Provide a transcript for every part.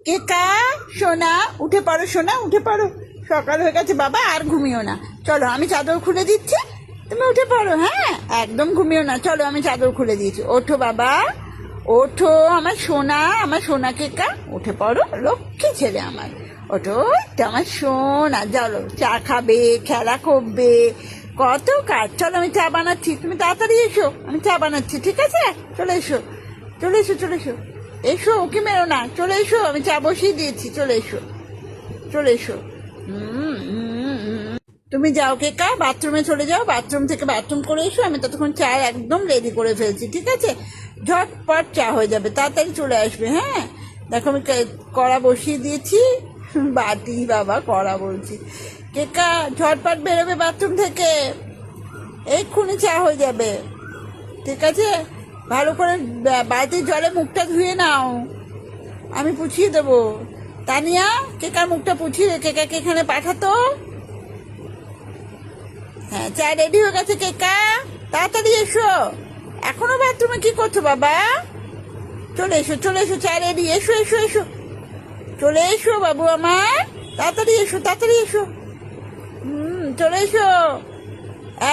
কেকা, সোনা উঠে পড়ো, সোনা উঠে পড়ো। সকাল হয়ে গেছে বাবা, আর ঘুমিও না। চলো আমি চাদর খুলে দিচ্ছি, তুমি উঠে পড়ো। হ্যাঁ, একদম ঘুমিও না। চলো আমি চাদর খুলে দিয়েছি। ওঠো বাবা, ওঠো আমার সোনা, আমার সোনা কেকা, উঠে পড়ো। লক্ষ্মী ছেলে আমার, ওঠো। এটা আমার সোনা। চলো চা খাবে, খেলা করবে, কত কাজ। চলো আমি চা বানাচ্ছি, তুমি তাড়াতাড়ি এসো, আমি চা বানাচ্ছি, ঠিক আছে? চলে এসো, চলে এসো, চলে এসো, এসো, ওকে মেরো না, চলে এসো, আমি চা বসিয়ে দিয়েছি, চলে এসো, চলে এসো। তুমি যাও কেকা, বাথরুমে চলে যাও, বাথরুম থেকে বাথরুম করে এসো। আমি ততক্ষণ চা একদম রেডি করে ফেলছি, ঠিক আছে? ঝটপট চা হয়ে যাবে, তাড়াতাড়ি চলে আসবে। হ্যাঁ, দেখো আমি কড়া বসিয়ে দিয়েছি। বাটি বাবা, কড়া বলছি। কেকা ঝটপট বেরোবে বাথরুম থেকে, এক্ষুনি চা হয়ে যাবে, ঠিক আছে? ভালো করে বালতির জলে মুখটা ধুয়ে নাও, আমি পুছিয়ে দেবো। তানিয়া, কেকার মুখটা পুছিয়ে কেকাকে এখানে পাঠাতো। হ্যাঁ, চা রেডি হয়ে গেছে কেকা, তাড়াতাড়ি এসো। এখনো বাথরুমে কি করছো বাবা? চলে এসো, চলে এসো, চা রেডি, এসো এসো এসো, চলে এসো বাবু আমার, তাড়াতাড়ি এসো, তাড়াতাড়ি এসো। চলে এসো,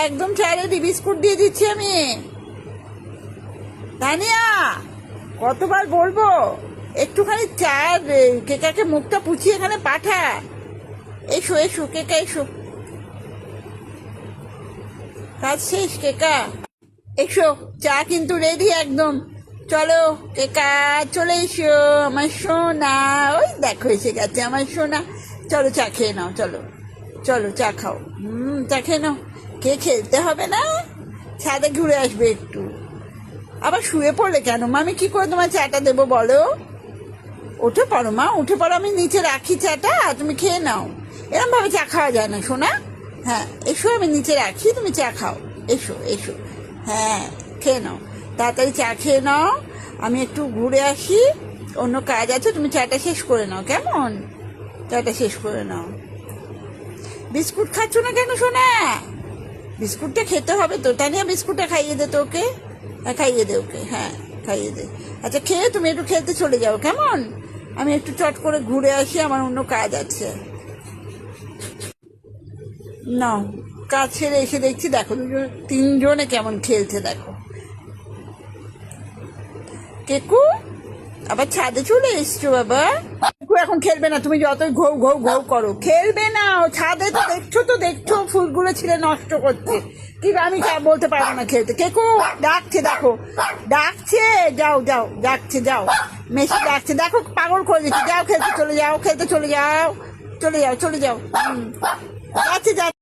একদম চা রেডি, বিস্কুট দিয়ে দিচ্ছি আমি। তানিয়া, কতবার বলবো একটুখানি চা কেকাকে মুখটা পুছিয়ে এখানে পাঠা। এসো এসো কেকা, এসো, কাজ শেষ কেকা, এসো, চা কিন্তু রেডি একদম। চলো কেকা, চলে এসো আমার সোনা। ওই দেখো এসে গেছে আমার সোনা। চলো চা খেয়ে নাও, চলো চলো চা খাও। চা খেয়ে নাও, কে খেলতে হবে না, ছাদে ঘুরে আসবে একটু। আবার শুয়ে পড়লে কেন মা? আমি কি করে তোমার চাটা দেবো বলো? উঠে পড়ো মা, উঠে পড়ো, আমি নিচে রাখি চাটা, তুমি খেয়ে নাও। এরম ভাবে চা খাওয়া যায় না সোনা। হ্যাঁ এসো, আমি নিচে রাখি, তুমি চা খাও, এসো এসো। হ্যাঁ, খেয়ে নাও, তাড়াতাড়ি চা খেয়ে নাও, আমি একটু ঘুরে আসি, অন্য কাজ আছে, তুমি চাটা শেষ করে নাও, কেমন? চাটা শেষ করে নাও। বিস্কুট খাচ্ছ না কেন সোনা? বিস্কুটটা খেতে হবে তো, তানিয়া বিস্কুটটা খাইয়ে দে তো ওকে। হ্যাঁ খাইয়ে দে ওকে, হ্যাঁ খাইয়ে দে। আচ্ছা খেয়ে তুমি একটু খেলতে চলে যাও, কেমন? আমি একটু চট করে ঘুরে আসি, আমার অন্য কাজ আছে। না, কাজ ছেড়ে এসে দেখছি, দেখো তিনজনে কেমন খেলছে, দেখো। কেকু আবার ছাদে চলে এসছো বাবা? কেকু এখন খেলবে না, তুমি যতই ঘৌ ঘৌ ঘৌ করো, খেলবে না। ও ছাদে তো দেখছো, তো দেখছো ফুলগুলো ছিলে নষ্ট করছে, কিন্তু আমি বলতে পারবো না খেলতে। কেকু ডাকছে, দেখো ডাকছে, যাও যাও, ডাকছে, যাও, মেসি ডাকছে, দেখো পাগল করে দিচ্ছে। যাও খেলতে চলে যাও, খেলতে চলে যাও, চলে যাও, চলে যাও। যাচ্ছে, যাচ্ছে।